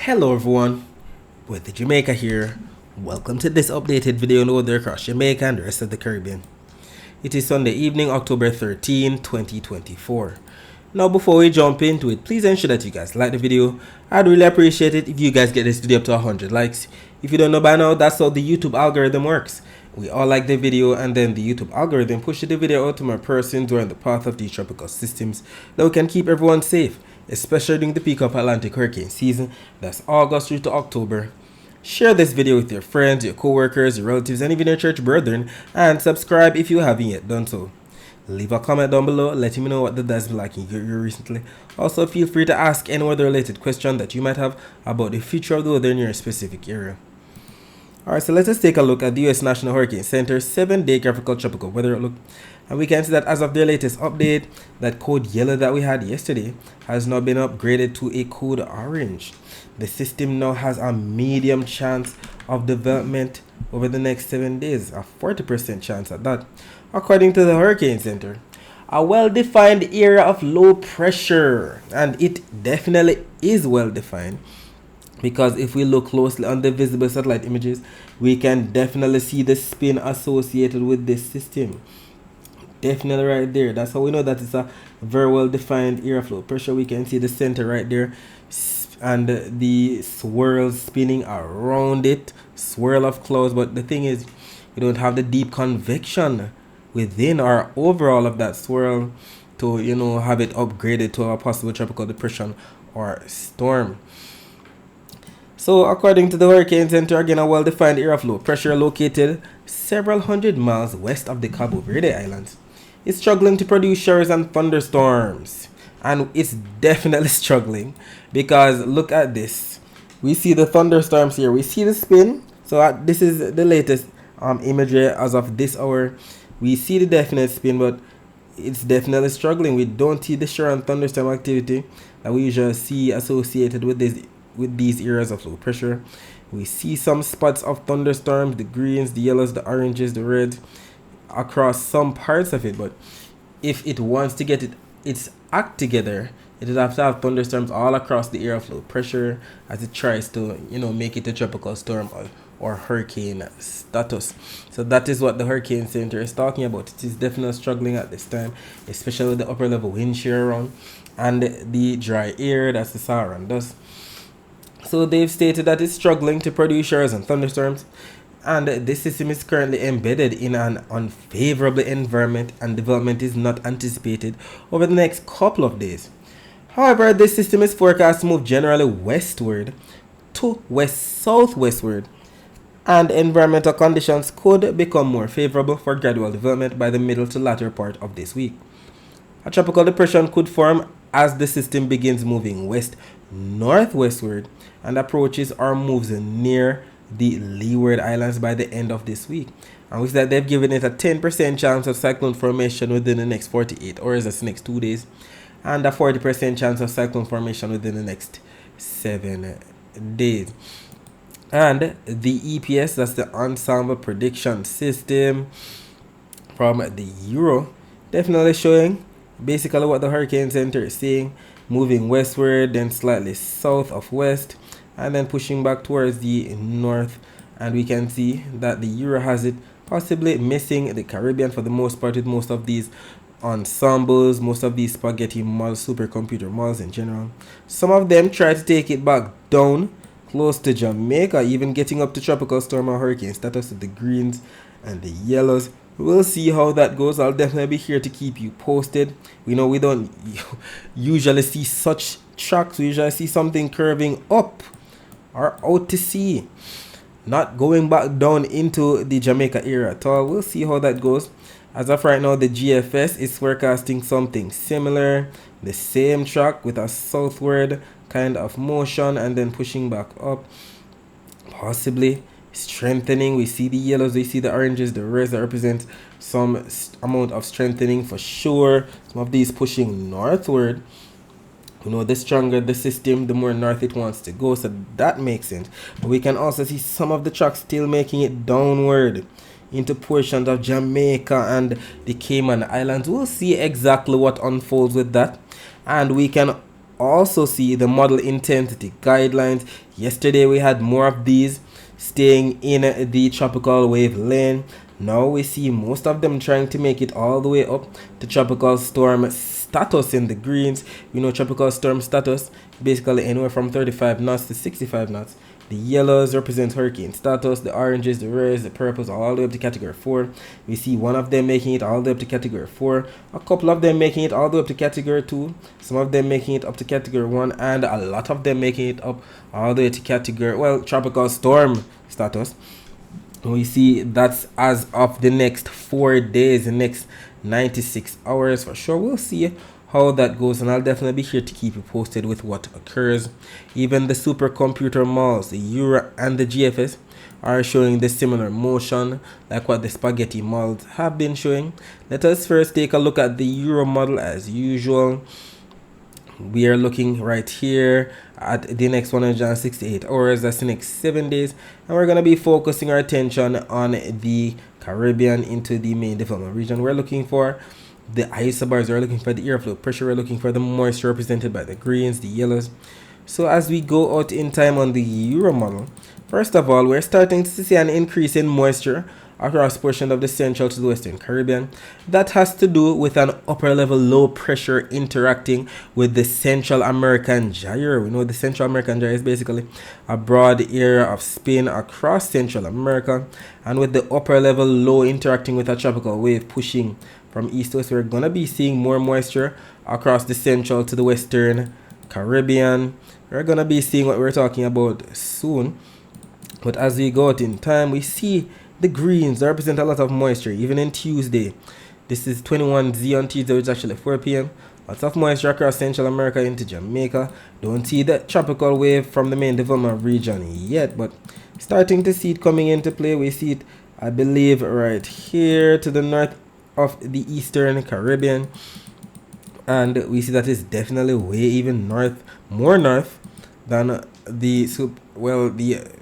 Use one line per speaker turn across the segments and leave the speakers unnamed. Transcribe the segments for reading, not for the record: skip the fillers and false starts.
Hello everyone, with Jamaica here. Welcome to this updated video on weather across Jamaica and the rest of the Caribbean. It is Sunday evening, October 13, 2024. Now before we jump into it, please ensure that you guys like the video. I'd really appreciate it if you guys get this video up to 100 likes. If you don't know by now, that's how the YouTube algorithm works. We all like the video and then the YouTube algorithm pushes the video out to more persons during the path of these tropical systems that we can keep everyone safe, especially during the peak of Atlantic hurricane season, that's August through to October. Share this video with your friends, your co-workers, your relatives, and even your church brethren, and subscribe if you haven't yet done so. Leave a comment down below letting me know what the dad's been like in your area recently. Also, feel free to ask any weather related question that you might have about the future of the weather in your specific area. Alright, so let us take a look at the US National Hurricane Center 7-day graphical tropical weather outlook. And we can see that as of their latest update, that code yellow that we had yesterday has now been upgraded to a code orange. The system now has a medium chance of development over the next 7 days, a 40% chance at that. According to the Hurricane Center, a well-defined area of low pressure, and it definitely is well-defined, because if we look closely on the visible satellite images, we can definitely see the spin associated with this system. Definitely right there. That's how we know that it's a very well defined area of low pressure. We can see the center right there and the swirls spinning around it, swirl of clouds. But the thing is, we don't have the deep convection within or overall of that swirl to have it upgraded to a possible tropical depression or storm. So according to the Hurricane Center, again, a well-defined area of low pressure located several hundred miles west of the Cabo Verde Islands is struggling to produce showers and thunderstorms. And it's definitely struggling because look at this. We see the thunderstorms here. We see the spin. So this is the latest imagery as of this hour. We see the definite spin, but it's definitely struggling. We don't see the shower and thunderstorm activity that we usually see associated with these areas of low pressure. We see some spots of thunderstorms, the greens, the yellows, the oranges, the reds across some parts of it. But if it wants to get its act together, it would have to have thunderstorms all across the area of low pressure as it tries to make it a tropical storm or hurricane status. So that is what the Hurricane Center is talking about. It is definitely struggling at this time, especially with the upper level wind shear around and the dry air that's the Saharan dust. So they've stated that it's struggling to produce showers and thunderstorms, and this system is currently embedded in an unfavorable environment and development is not anticipated over the next couple of days. However, this system is forecast to move generally westward to west-southwestward, and environmental conditions could become more favorable for gradual development by the middle to latter part of this week. A tropical depression could form as the system begins moving west-northwestward and approaches or moves near the Leeward Islands by the end of this week. And with that, they've given it a 10% chance of cyclone formation within the next 48 hours, that's the next 2 days, and a 40% chance of cyclone formation within the next 7 days. And the EPS, that's the Ensemble Prediction System from the Euro, definitely showing basically what the Hurricane Center is saying, moving westward, then slightly south of west, and then pushing back towards the north. And we can see that the Euro has it possibly missing the Caribbean for the most part, with most of these ensembles, most of these spaghetti models, supercomputer models in general. Some of them try to take it back down close to Jamaica, even getting up to tropical storm or hurricane status with the greens and the yellows. We'll see how that goes. I'll definitely be here to keep you posted. We know we don't usually see such tracks. We usually see something curving up or out to sea, not going back down into the Jamaica area at all. We'll see how that goes. As of right now, the GFS is forecasting something similar, the same track with a southward kind of motion and then pushing back up, possibly strengthening. We see the yellows, we see the oranges, the reds that represent some amount of strengthening for sure. Some of these pushing northward. The stronger the system, the more north it wants to go, so that makes sense. But we can also see some of the tracks still making it downward into portions of Jamaica and the Cayman Islands. We'll see exactly what unfolds with that, and we can also see the model intensity guidelines. Yesterday we had more of these staying in the tropical wave lane. Now we see most of them trying to make it all the way up to tropical storm status in the greens. We know tropical storm status basically anywhere from 35 knots to 65 knots. The yellows represent hurricane status, the oranges, the reds, the purples all the way up to category 4. We see one of them making it all the way up to category 4, a couple of them making it all the way up to category 2, some of them making it up to category 1, and a lot of them making it up all the way to category, well, tropical storm status. We see that's as of the next 4 days, the next 96 hours for sure. We'll see how that goes, and I'll definitely be here to keep you posted with what occurs. Even the supercomputer malls, the Euro and the GFS, are showing the similar motion like what the spaghetti malls have been showing. Let us first take a look at the Euro model as usual. We are looking right here at the next 168 hours, that's the next 7 days, and we're going to be focusing our attention on the Caribbean into the main development region. We're looking for the isobars, we're looking for the airflow pressure, we're looking for the moisture represented by the greens, the yellows. So as we go out in time on the Euro model, first of all, we're starting to see an increase in moisture across portion of the central to the western Caribbean. That has to do with an upper level low pressure interacting with the Central American gyre. We know the Central American gyre is basically a broad area of spin across Central America, and with the upper level low interacting with a tropical wave pushing from east to west, we're gonna be seeing more moisture across the central to the western Caribbean. We're gonna be seeing what we're talking about soon. But as we go out in time, we see the greens represent a lot of moisture, even in Tuesday. This is 21Z on Tuesday, which is actually 4 p.m. Lots of moisture across Central America into Jamaica. Don't see the tropical wave from the main development region yet, but starting to see it coming into play. We see it, I believe, right here to the north of the eastern Caribbean, and we see that it's definitely way even north, more north than the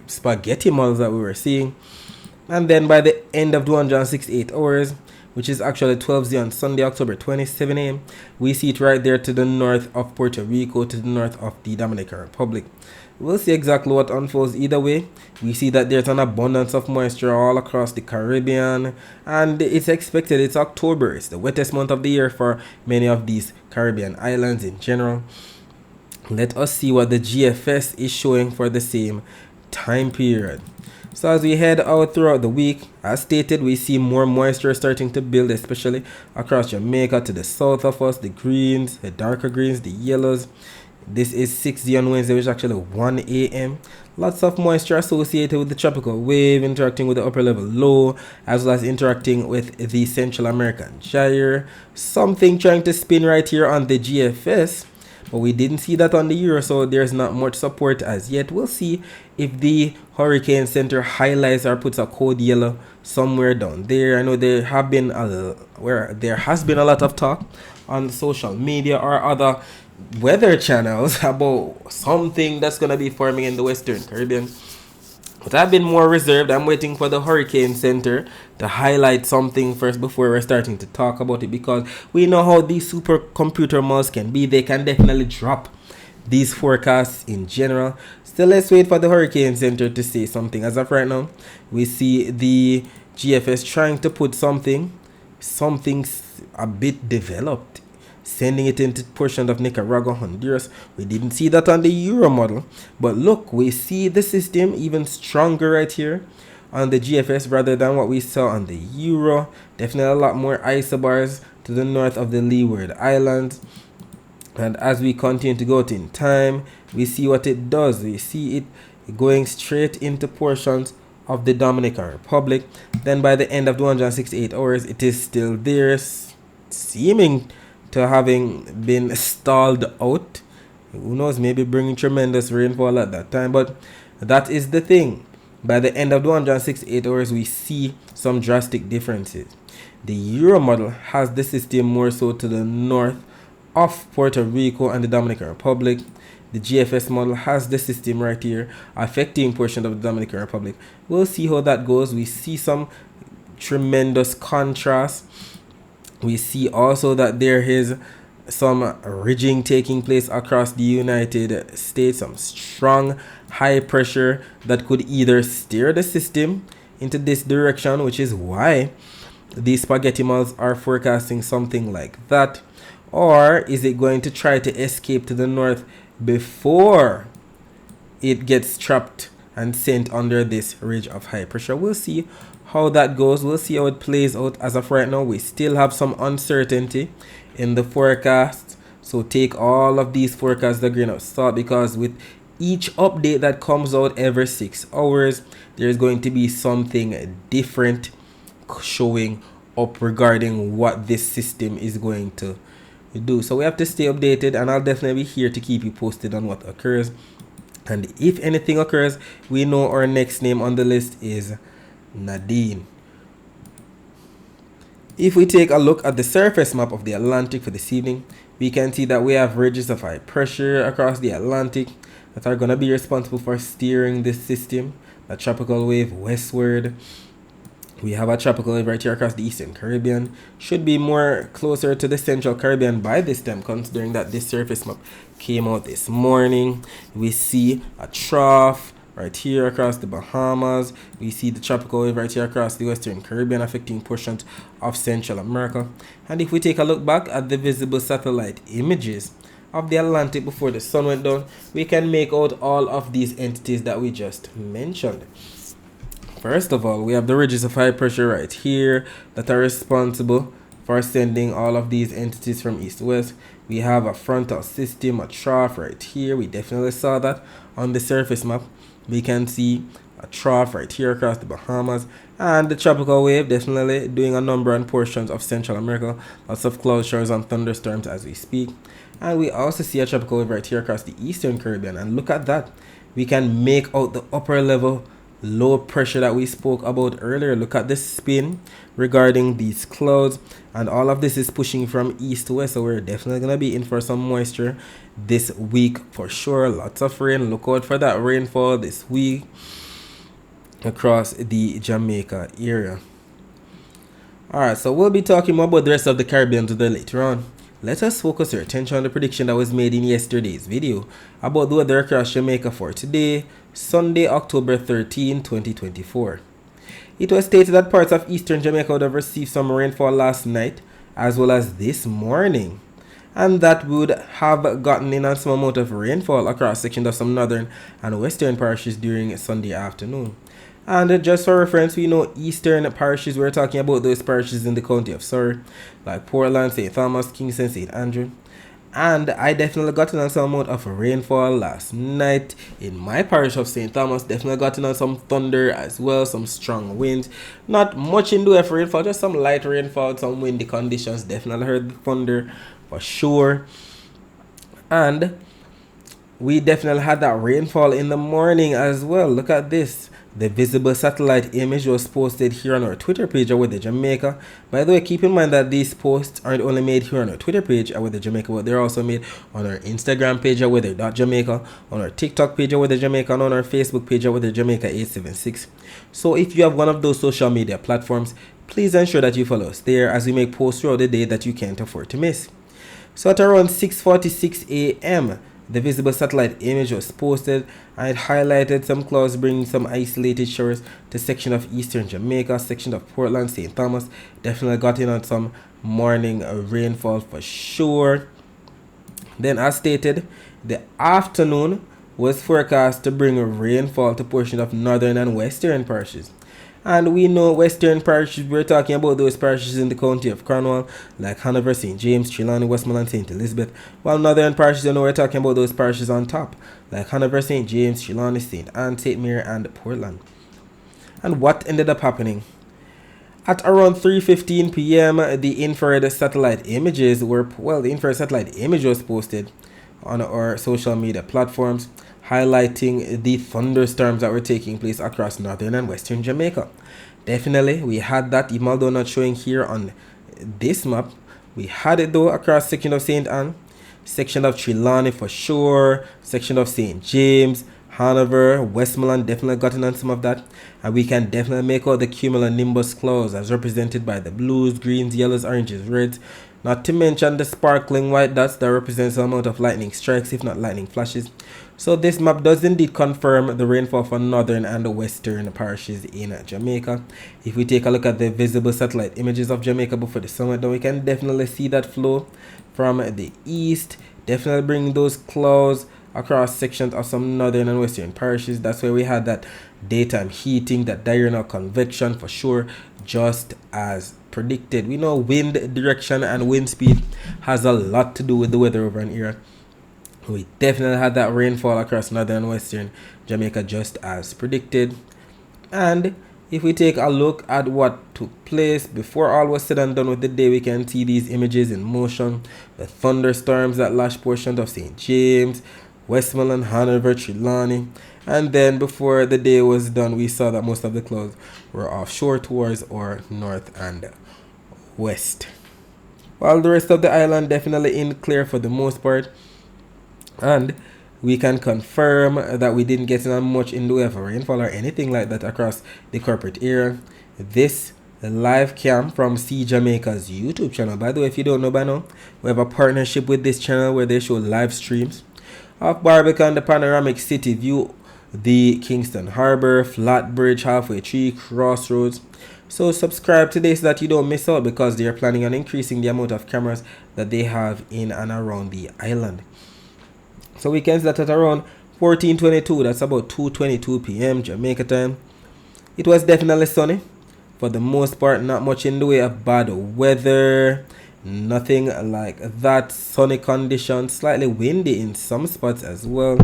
spaghetti models that we were seeing. And then by the end of 268 hours, which is actually 12Z on Sunday, October 27 a.m., we see it right there to the north of Puerto Rico, to the north of the Dominican Republic. We'll see exactly what unfolds either way. We see that there's an abundance of moisture all across the Caribbean, and it's expected. It's October. It's the wettest month of the year for many of these Caribbean islands in general. Let us see what the GFS is showing for the same time period. So as we head out throughout the week, as stated, we see more moisture starting to build, especially across Jamaica to the south of us, the greens, the darker greens, the yellows. This is 6Z on Wednesday, which is actually 1 a.m. Lots of moisture associated with the tropical wave, interacting with the upper level low, as well as interacting with the Central American gyre. Something trying to spin right here on the GFS, but we didn't see that on the Euro, so there's not much support as yet. We'll see if the Hurricane Center highlights or puts a code yellow somewhere down there. I know there has been a lot of talk on social media or other weather channels about something that's going to be forming in the Western Caribbean, but I've been more reserved. I'm waiting for the Hurricane Center to highlight something first before we're starting to talk about it, because we know how these supercomputer models can be. They can definitely drop these forecasts in general. Still, let's wait for the Hurricane Center to say something. As of right now, we see the GFS trying to put something a bit developed, sending it into portions of Nicaragua, Honduras. We didn't see that on the Euro model, but look, we see the system even stronger right here on the GFS rather than what we saw on the Euro. Definitely a lot more isobars to the north of the Leeward Islands. And as we continue to go out in time, we see what it does. We see it going straight into portions of the Dominican Republic. Then by the end of 268 hours, it is still there, seeming to having been stalled out. Who knows, maybe bringing tremendous rainfall at that time, but that is the thing. By the end of 268 hours, we see some drastic differences. The Euro model has the system more so to the north of Puerto Rico and the Dominican Republic. The GFS model has the system right here affecting portions of the Dominican Republic. We'll see how that goes. We see some tremendous contrast. We see also that there is some ridging taking place across the United States, some strong high pressure that could either steer the system into this direction, which is why these spaghetti malls are forecasting something like that, or is it going to try to escape to the north before it gets trapped and sent under this ridge of high pressure? We'll see how that goes. We'll see how it plays out. As of right now, we still have some uncertainty in the forecast, so take all of these forecasts with a grain of salt, because with each update that comes out every 6 hours, there's going to be something different showing up regarding what this system is going to do. So we have to stay updated, and I'll definitely be here to keep you posted on what occurs. And if anything occurs, we know our next name on the list is Nadine. If we take a look at the surface map of the Atlantic for this evening, we can see that we have ridges of high pressure across the Atlantic that are going to be responsible for steering this system, a tropical wave westward. We have a tropical wave right here across the Eastern Caribbean. Should be more closer to the Central Caribbean by this time, considering that this surface map came out this morning. We see a trough right here across the Bahamas. We see the tropical wave right here across the Western Caribbean, affecting portions of Central America. And if we take a look back at the visible satellite images of the Atlantic before the sun went down, we can make out all of these entities that we just mentioned. First of all, we have the ridges of high pressure right here that are responsible for sending all of these entities from east to west. We have a frontal system, a trough right here. We definitely saw that on the surface map. We can see a trough right here across the Bahamas, and the tropical wave definitely doing a number on portions of Central America. Lots of cloud showers and thunderstorms as we speak. And we also see a tropical wave right here across the Eastern Caribbean. And look at that. We can make out the upper level low pressure that we spoke about earlier. Look at the spin regarding these clouds, and all of this is pushing from east to west, so we're definitely going to be in for some moisture this week for sure. Lots of rain. Look out for that rainfall this week across the Jamaica area. Alright, so we'll be talking more about the rest of the Caribbean today later on. Let us focus our attention on the prediction that was made in yesterday's video about the weather across Jamaica for today, Sunday, October 13, 2024. It was stated that parts of eastern Jamaica would have received some rainfall last night as well as this morning, and that we would have gotten in on some amount of rainfall across sections of some northern and western parishes during Sunday afternoon. And just for reference, we know eastern parishes, we're talking about those parishes in the county of Surrey, like Portland, St. Thomas, Kingston, St. Andrew. And I definitely got in on some amount of rainfall last night in my parish of St. Thomas. Definitely got in on some thunder as well, some strong winds. Not much in the way of rainfall, just some light rainfall, some windy conditions. Definitely heard the thunder for sure. And we definitely had that rainfall in the morning as well. Look at this. The visible satellite image was posted here on our Twitter page at Weather Jamaica. By the way, keep in mind that these posts aren't only made here on our Twitter page at Weather Jamaica, but they're also made on our Instagram page at weather.jamaica, on our TikTok page at Weather Jamaica, and on our Facebook page at Weather Jamaica 876. So if you have one of those social media platforms, please ensure that you follow us there as we make posts throughout the day that you can't afford to miss. So at around 6:46 a.m., the visible satellite image was posted, and it highlighted some clouds bringing some isolated showers to section of eastern Jamaica, section of Portland, St. Thomas. Definitely got in on some morning rainfall for sure. Then as stated, the afternoon was forecast to bring rainfall to portions of northern and western parishes. And we know western parishes, we're talking about those parishes in the county of Cornwall, like Hanover, St. James, Trelawney, Westmoreland, St. Elizabeth. While northern parishes, you know, we're talking about those parishes on top, like Hanover, St. James, Trelawney, St. Anne, St. Mary, and Portland. And what ended up happening? At around 3:15 p.m., the infrared satellite images the infrared satellite image was posted on our social media platforms, highlighting the thunderstorms that were taking place across northern and western Jamaica. Definitely, we had that, even although not showing here on this map. We had it though across section of St. Anne, section of Trelawney for sure, section of St. James, Hanover, Westmoreland definitely gotten on some of that. And we can definitely make out the cumulonimbus clouds as represented by the blues, greens, yellows, oranges, reds, Not to mention the sparkling white dots that represents the amount of lightning strikes, if not lightning flashes. So this map does indeed confirm the rainfall for northern and western parishes in Jamaica. If we take a look at the visible satellite images of Jamaica before the summer, then we can definitely see that flow from the east, definitely bringing those clouds across sections of some northern and western parishes. That's where we had that daytime heating, that diurnal convection for sure, just as predicted. We know wind direction and wind speed has a lot to do with the weather over an era. We definitely had that rainfall across northern and western Jamaica just as predicted. And if we take a look at what took place before all was said and done with the day, we can see these images in motion. The thunderstorms that lashed portions of St. James, Westmoreland, Hanover, Trelawney. And then before the day was done, we saw that most of the clouds were offshore towards our north and west. While the rest of the island definitely in clear for the most part. And we can confirm that we didn't get much in the way of rainfall or anything like that across the corporate area. This live cam from See Jamaica's YouTube channel. By the way, if you don't know by now, we have a partnership with this channel where they show live streams of Barbican, the panoramic city view, the Kingston Harbour, Flatbridge, Halfway Tree, Crossroads. So subscribe today so that you don't miss out, because they are planning on increasing the amount of cameras that they have in and around the island. So we can see that at around 14:22, that's about 2:22 p.m. Jamaica time, it was definitely sunny. For the most part, not much in the way of bad weather, nothing like that. Sunny conditions, slightly windy in some spots as well,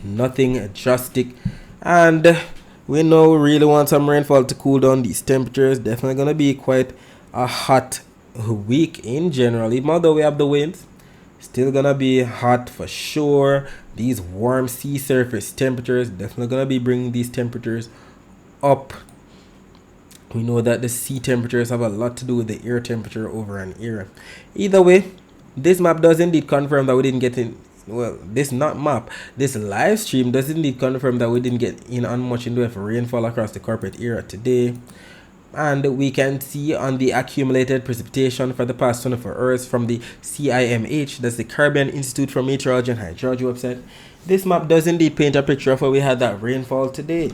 nothing drastic. And we know we really want some rainfall to cool down these temperatures. Definitely gonna be quite a hot week in general, even though we have the winds. Still gonna be hot for sure. These warm sea surface temperatures definitely gonna be bringing these temperatures up. We know that the sea temperatures have a lot to do with the air temperature over an era. Either way, this map does indeed confirm that we didn't get in. Well, this live stream does indeed confirm that we didn't get in on much in the way of rainfall across the corporate era today. And we can see on the accumulated precipitation for the past 24 hours from the CIMH, that's the Caribbean Institute for Meteorology and Hydrology website. This map does indeed paint a picture of where we had that rainfall today.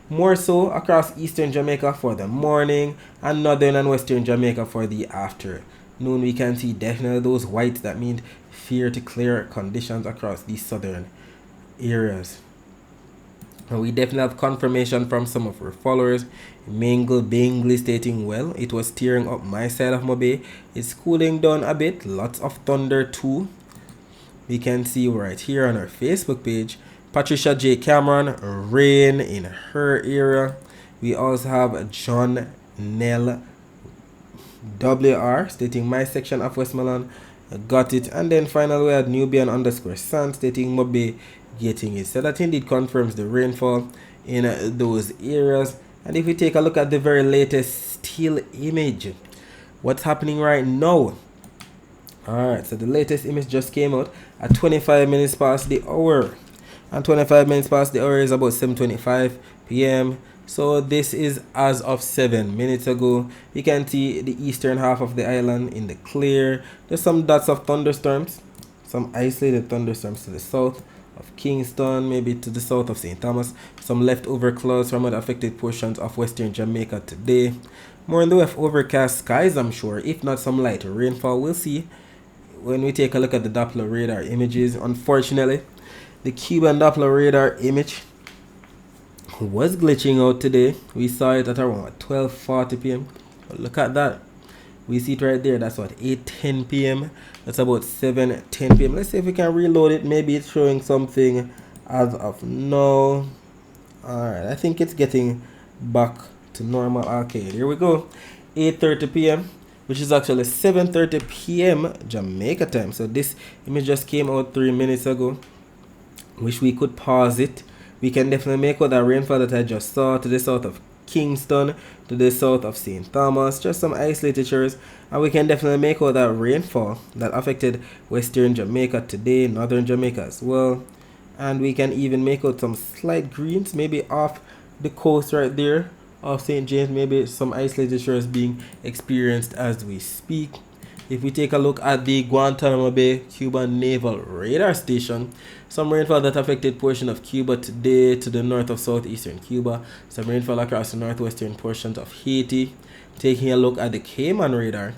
More so across eastern Jamaica for the morning and northern and western Jamaica for the afternoon. We can see definitely those whites, that mean fair to clear conditions across these southern areas. And we definitely have confirmation from some of our followers. Mingle Bingley stating, well, it was tearing up my side of my bay. It's cooling down a bit. Lots of thunder too. We can see right here on our Facebook page. Patricia J. Cameron, rain in her area. We also have John Nell WR stating, my section of Westmoreland got it. And then finally we had Nubian _ Sun stating, my bay getting it. So that indeed confirms the rainfall in those areas. And if we take a look at the very latest still image, what's happening right now? Alright, so the latest image just came out at 25 minutes past the hour. And 25 minutes past the hour is about 7:25 p.m. So this is as of 7 minutes ago. You can see the eastern half of the island in the clear. There's some dots of thunderstorms, some isolated thunderstorms to the south of Kingston, maybe to the south of St. Thomas. Some leftover clouds from other affected portions of western Jamaica today. More in the way of overcast skies, I'm sure, if not some light rainfall. We'll see when we take a look at the Doppler radar images. Unfortunately, the Cuban Doppler radar image was glitching out today. We saw it at around 12:40 p.m. But look at that. We see it right there. That's what, 8:10 p.m. That's about 7:10 p.m. Let's see if we can reload it. Maybe it's showing something as of now. Alright, I think it's getting back to normal. Okay, here we go. 8:30 p.m. which is actually 7:30 p.m. Jamaica time. So this image just came out 3 minutes ago. Wish we could pause it. We can definitely make out that rainfall that I just saw to the south of Kingston, to the south of St. Thomas, just some isolated shores. And we can definitely make out that rainfall that affected western Jamaica today, northern Jamaica as well. And we can even make out some slight greens, maybe off the coast right there of St. James, maybe some isolated shores being experienced as we speak. If we take a look at the Guantanamo Bay Cuban Naval Radar Station, some rainfall that affected portion of Cuba today to the north of southeastern Cuba, some rainfall across the northwestern portions of Haiti. Taking a look at the Cayman radar,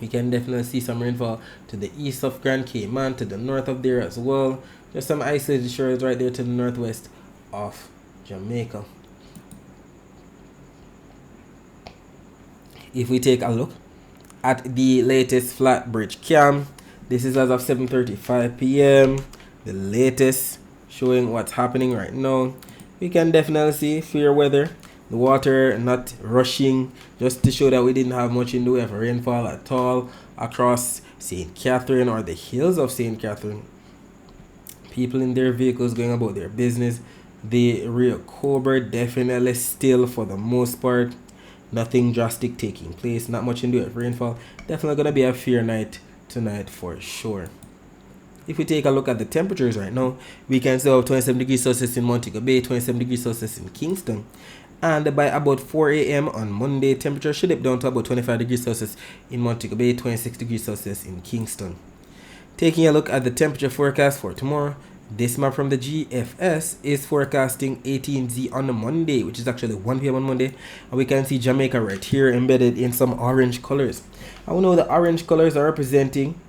we can definitely see some rainfall to the east of Grand Cayman, to the north of there as well. There's some isolated shores right there to the northwest of Jamaica. If we take a look at the latest flat bridge cam, this is as of 7:35 p.m. the latest showing what's happening right now. We can definitely see fair weather, the water not rushing, just to show that we didn't have much in the way of rainfall at all across St. Catherine or the hills of St. Catherine. People in their vehicles going about their business. The Rio Cobra definitely still, for the most part, nothing drastic taking place, not much in the way of rainfall. Definitely gonna be a fair night tonight for sure. If we take a look at the temperatures right now, we can see 27 degrees Celsius in Montego Bay, 27 degrees Celsius in Kingston. And by about 4 a.m. on Monday, temperature should dip down to about 25 degrees Celsius in Montego Bay, 26 degrees Celsius in Kingston. Taking a look at the temperature forecast for tomorrow, this map from the GFS is forecasting 18Z on the Monday, which is actually 1 p.m. on Monday. And we can see Jamaica right here embedded in some orange colors. And we know the orange colors are representing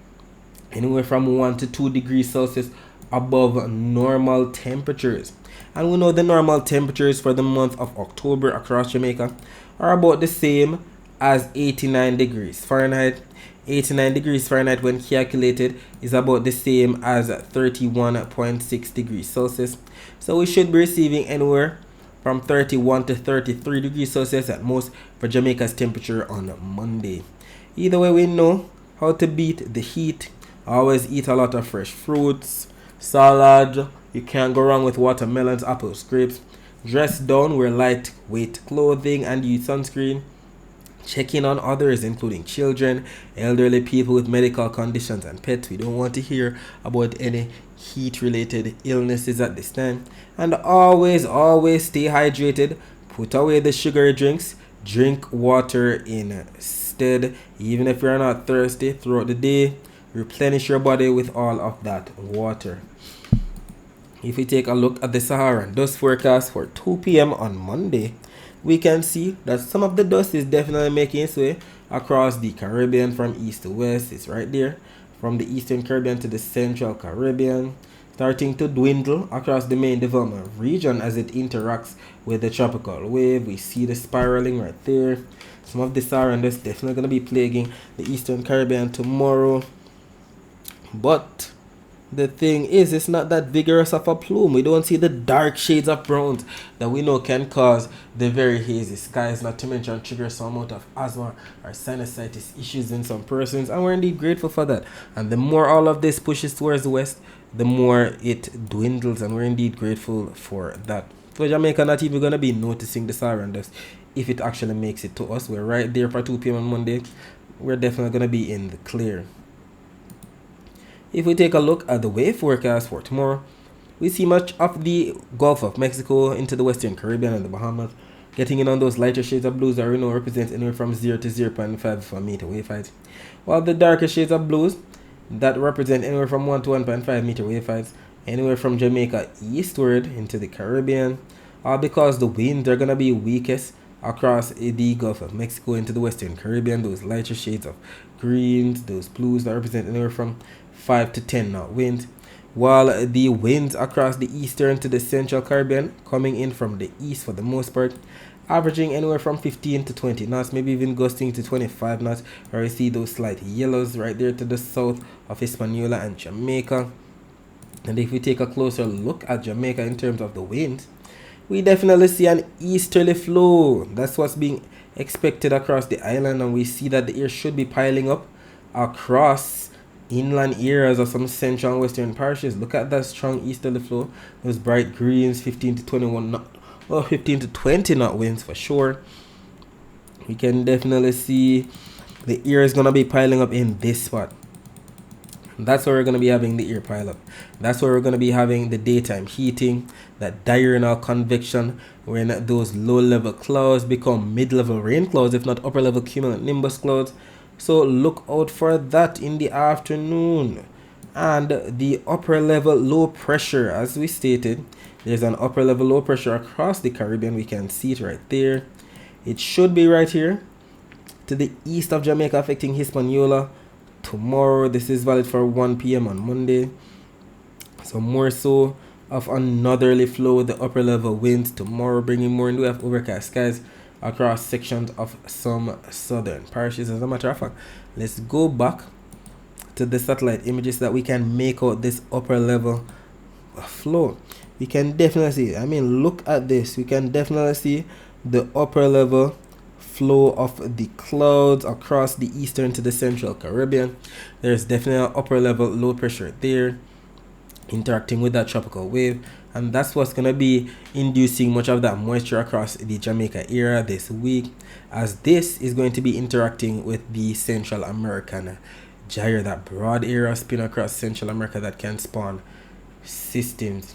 anywhere from 1 to 2 degrees Celsius above normal temperatures. And we know the normal temperatures for the month of October across Jamaica are about the same as 89 degrees Fahrenheit. 89 degrees Fahrenheit when calculated is about the same as 31.6 degrees Celsius. So we should be receiving anywhere from 31 to 33 degrees Celsius at most for Jamaica's temperature on Monday. Either way, we know how to beat the heat. Always eat a lot of fresh fruits, salad. You can't go wrong with watermelons, apples, grapes. Dress down, wear lightweight clothing, and use sunscreen. Check in on others, including children, elderly people with medical conditions, and pets. We don't want to hear about any heat-related illnesses at this time. And always stay hydrated. Put away the sugary drinks. Drink water instead. Even if you're not thirsty throughout the day, replenish your body with all of that water. If we take a look at the Saharan dust forecast for 2 p.m. on Monday, we can see that some of the dust is definitely making its way across the Caribbean from east to west. It's right there from the eastern Caribbean to the central Caribbean, starting to dwindle across the main development region as it interacts with the tropical wave. We see the spiraling right there. Some of the Saharan dust definitely going to be plaguing the eastern Caribbean tomorrow. But the thing is, it's not that vigorous of a plume. We don't see the dark shades of browns that we know can cause the very hazy skies, not to mention trigger some amount of asthma or sinusitis issues in some persons, and we're indeed grateful for that. And the more all of this pushes towards the west, the more it dwindles, and we're indeed grateful for that. So Jamaica not even going to be noticing the Saharan dust if it actually makes it to us. We're right there for 2 p.m. on Monday. We're definitely going to be in the clear. If we take a look at the wave forecast for tomorrow, we see much of the Gulf of Mexico into the Western Caribbean and the Bahamas getting in on those lighter shades of blues that we know represents anywhere from 0 to 0.5 for meter wave heights, while the darker shades of blues that represent anywhere from 1 to 1.5 meter wave heights anywhere from Jamaica eastward into the Caribbean, all because the winds are going to be weakest across the Gulf of Mexico into the Western Caribbean. Those lighter shades of greens, those blues that represent anywhere from 5 to 10 knot winds, while the winds across the eastern to the central Caribbean coming in from the east for the most part, averaging anywhere from 15 to 20 knots, maybe even gusting to 25 knots, where we see those slight yellows right there to the south of Hispaniola and Jamaica. And if we take a closer look at Jamaica in terms of the winds, we definitely see an easterly flow. That's what's being expected across the island, and we see that the air should be piling up across inland areas of some central and western parishes. Look at that strong easterly flow. Those bright greens, 15 to 21 knot, 15 to 20 knot winds for sure. We can definitely see the air is going to be piling up in this spot. That's where we're going to be having the air pile up. That's where we're going to be having the daytime heating, that diurnal convection, when those low-level clouds become mid-level rain clouds, if not upper-level cumulonimbus clouds. So look out for that in the afternoon. And the upper level low pressure, as we stated, there's an upper level low pressure across the Caribbean. We can see it right there. It should be right here to the east of Jamaica, affecting Hispaniola tomorrow. This is valid for 1 p.m. on Monday. So more so of a northerly flow, the upper level winds tomorrow, bringing more in the way of overcast skies across sections of some southern parishes. As a matter of fact, let's go back to the satellite images so that we can make out this upper level flow. We can definitely see, look at this. We can definitely see the upper level flow of the clouds across the eastern to the central Caribbean. There's definitely an upper level low pressure there interacting with that tropical wave, and that's what's going to be inducing much of that moisture across the Jamaica area this week, as this is going to be interacting with the Central American gyre, that broad area spin across Central America that can spawn systems.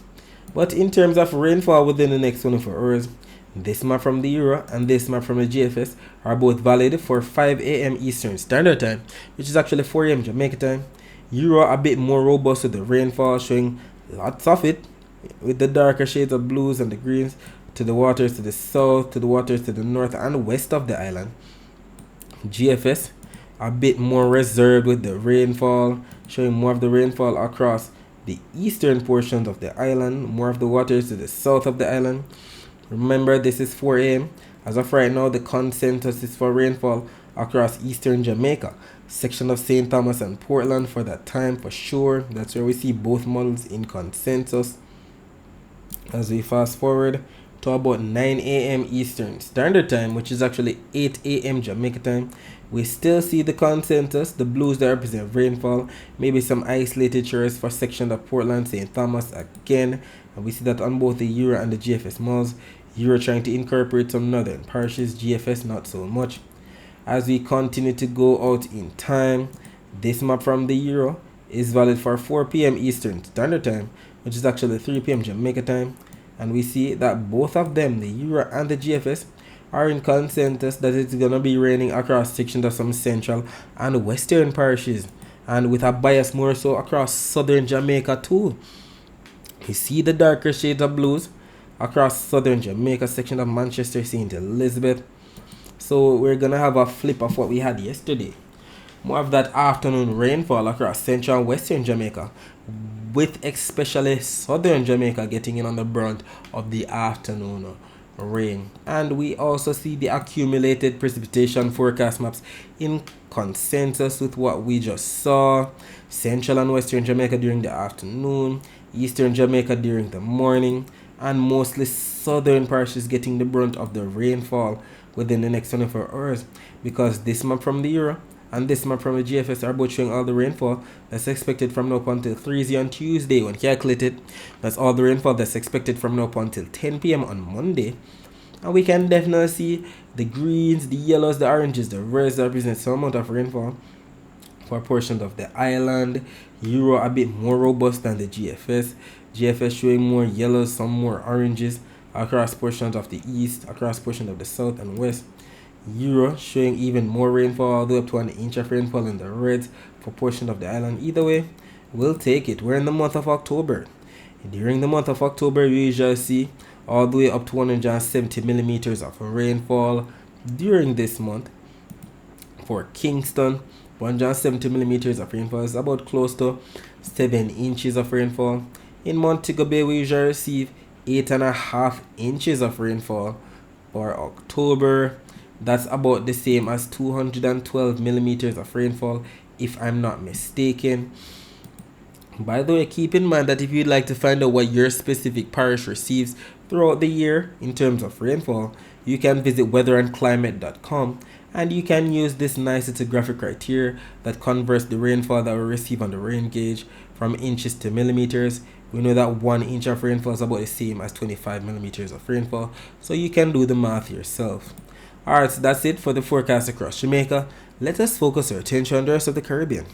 But in terms of rainfall within the next 24 hours, this map from the Euro and this map from the GFS are both valid for 5 a.m. Eastern Standard Time, which is actually 4 a.m. Jamaica time. Euro a bit more robust with the rainfall, showing lots of it with the darker shades of blues and the greens to the waters to the south, to the waters to the north and west of the island. GFS a bit more reserved with the rainfall, showing more of the rainfall across the eastern portions of the island, more of the waters to the south of the island. Remember, this is 4 a.m. As of right now, the consensus is for rainfall across eastern Jamaica, section of St. Thomas and Portland for that time for sure. That's where we see both models in consensus. As we fast forward to about 9 a.m. Eastern Standard Time, which is actually 8 a.m. Jamaica time, we still see the consensus, the blues that represent rainfall, maybe some isolated showers for section of Portland, St. Thomas again, and we see that on both the Euro and the GFS models. Euro trying to incorporate some northern parishes, GFS not so much. As we continue to go out in time, this map from the Euro is valid for 4 p.m. Eastern Standard Time, which is actually 3 p.m. Jamaica time, and we see that both of them, the Euro and the GFS, are in consensus that it's going to be raining across sections of some central and western parishes, and with a bias more so across southern Jamaica too. You see the darker shades of blues across southern Jamaica, section of Manchester, St. Elizabeth. So we're going to have a flip of what we had yesterday. More of that afternoon rainfall across central and western Jamaica, with especially southern Jamaica getting in on the brunt of the afternoon rain. And we also see the accumulated precipitation forecast maps in consensus with what we just saw. Central and western Jamaica during the afternoon, eastern Jamaica during the morning, and mostly southern parishes getting the brunt of the rainfall within the next 24 hours, because this map from the Euro and this map from the GFS are both showing all the rainfall that's expected from now up until 3 on Tuesday. When calculated, that's all the rainfall that's expected from now up until 10 p.m. on Monday. And we can definitely see the greens, the yellows, the oranges, the reds that represent some amount of rainfall for portions of the island. Euro a bit more robust than the GFS. GFS showing more yellows, some more oranges across portions of the east, across portions of the south and west. Euro showing even more rainfall, all the way up to an inch of rainfall in the reds for portions of the island. Either way, we'll take it. We're in the month of October. During the month of October, we usually see all the way up to 170 millimeters of rainfall during this month. For Kingston, 170 millimeters of rainfall is about close to 7 inches of rainfall. In Montego Bay, we usually receive 8.5 inches of rainfall. For October, that's about the same as 212 millimeters of rainfall, if I'm not mistaken. By the way, keep in mind that if you'd like to find out what your specific parish receives throughout the year in terms of rainfall, you can visit weatherandclimate.com, and you can use this nice little graphic right here that converts the rainfall that we receive on the rain gauge from inches to millimeters. We know that 1 inch of rainfall is about the same as 25 millimeters of rainfall, so you can do the math yourself. Alright, so that's it for the forecast across Jamaica. Let us focus our attention on the rest of the Caribbean.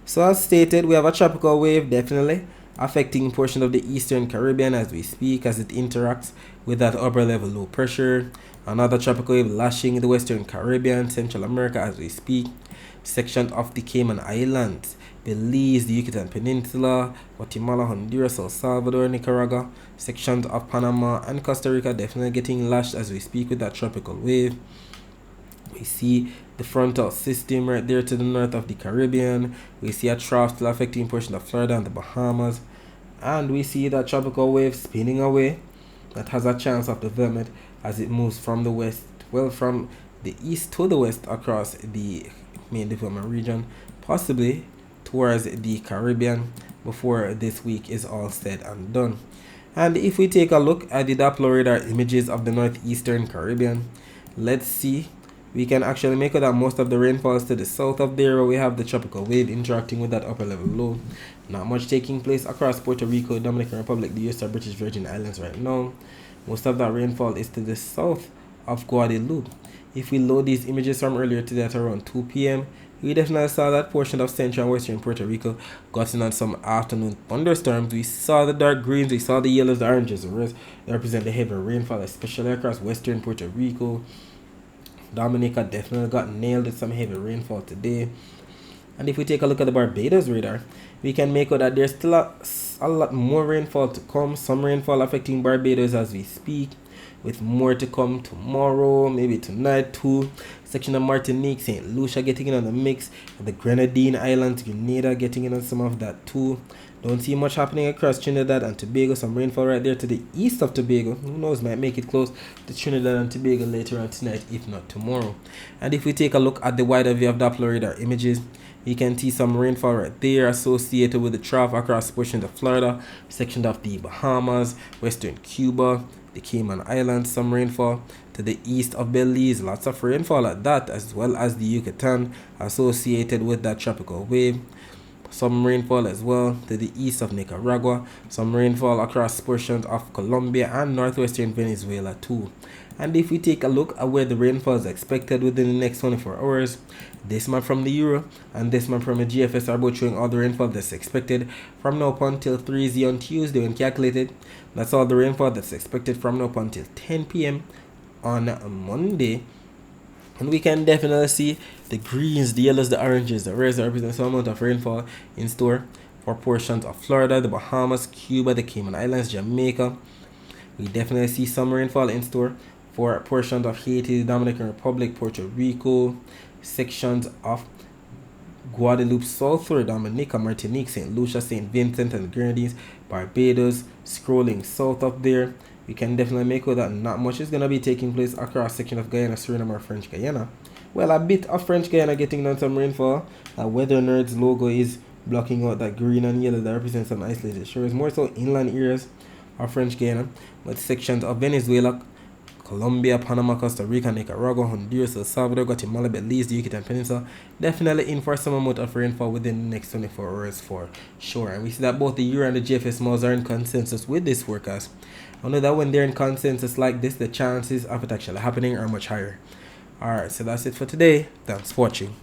So as stated, we have a tropical wave definitely affecting portion of the eastern Caribbean as we speak, as it interacts with that upper level low pressure. Another tropical wave lashing the western Caribbean, Central America as we speak. Section of the Cayman Islands, Belize, the Yucatan Peninsula, Guatemala, Honduras, El Salvador, Nicaragua. Sections of Panama and Costa Rica definitely getting lashed as we speak with that tropical wave. We see the frontal system right there to the north of the Caribbean. We see a trough still affecting portion of Florida and the Bahamas. And we see that tropical wave spinning away that has a chance of development as it moves from the west, well, from the east to the west across the main development region, possibly towards the Caribbean before this week is all said and done. And if we take a look at the Doppler radar images of the northeastern Caribbean, let's see, we can actually make out that most of the rainfall is to the south of there, where we have the tropical wave interacting with that upper level low. Not much taking place across Puerto Rico, Dominican Republic, the US or British Virgin Islands right now. Most of that rainfall is to the south of Guadeloupe. If we load these images from earlier today at around 2 p.m., we definitely saw that portion of central and western Puerto Rico gotten on some afternoon thunderstorms. We saw the dark greens, we saw the yellows, the oranges, the reds that represent the heavy rainfall, especially across western Puerto Rico. Dominica definitely got nailed with some heavy rainfall today. And if we take a look at the Barbados radar, we can make out that there's still a lot more rainfall to come. Some rainfall affecting Barbados as we speak, with more to come tomorrow, maybe tonight too. Section of Martinique, St. Lucia getting in on the mix. The Grenadine Islands, Grenada getting in on some of that too. Don't see much happening across Trinidad and Tobago. Some rainfall right there to the east of Tobago. Who knows, might make it close to Trinidad and Tobago later on tonight, if not tomorrow. And if we take a look at the wider view of Doppler radar images, you can see some rainfall right there associated with the trough across portions of Florida, section of the Bahamas, western Cuba, the Cayman Islands, some rainfall to the east of Belize, lots of rainfall at that, as well as the Yucatan associated with that tropical wave. Some rainfall as well to the east of Nicaragua, some rainfall across portions of Colombia and northwestern Venezuela too. And if we take a look at where the rainfall is expected within the next 24 hours, this map from the Euro and this map from the GFS are both showing all the rainfall that's expected from now up until 3 on Tuesday when calculated. That's all the rainfall that's expected from now up until 10 p.m. on Monday. And we can definitely see the greens, the yellows, the oranges, the reds that represent some amount of rainfall in store for portions of Florida, the Bahamas, Cuba, the Cayman Islands, Jamaica. We definitely see some rainfall in store for portions of Haiti, the Dominican Republic, Puerto Rico, sections of Guadeloupe, South Florida, Dominica, Martinique, St. Lucia, St. Vincent and the Grenadines, Barbados. Scrolling south up there, we can definitely make out that not much is going to be taking place across section of Guyana, Suriname or French Guyana. Well, a bit of French Guyana getting down some rainfall. That Weather Nerds logo is blocking out that green and yellow that represents some isolated shores, more so inland areas of French Guyana, but sections of Venezuela, Colombia, Panama, Costa Rica, Nicaragua, Honduras, El Salvador, Guatemala, Belize, the Yucatan Peninsula, definitely in for some amount of rainfall within the next 24 hours for sure. And we see that both the Euro and the GFS models are in consensus with this forecast. I know that when they're in consensus like this, the chances of it actually happening are much higher. Alright, so that's it for today. Thanks for watching.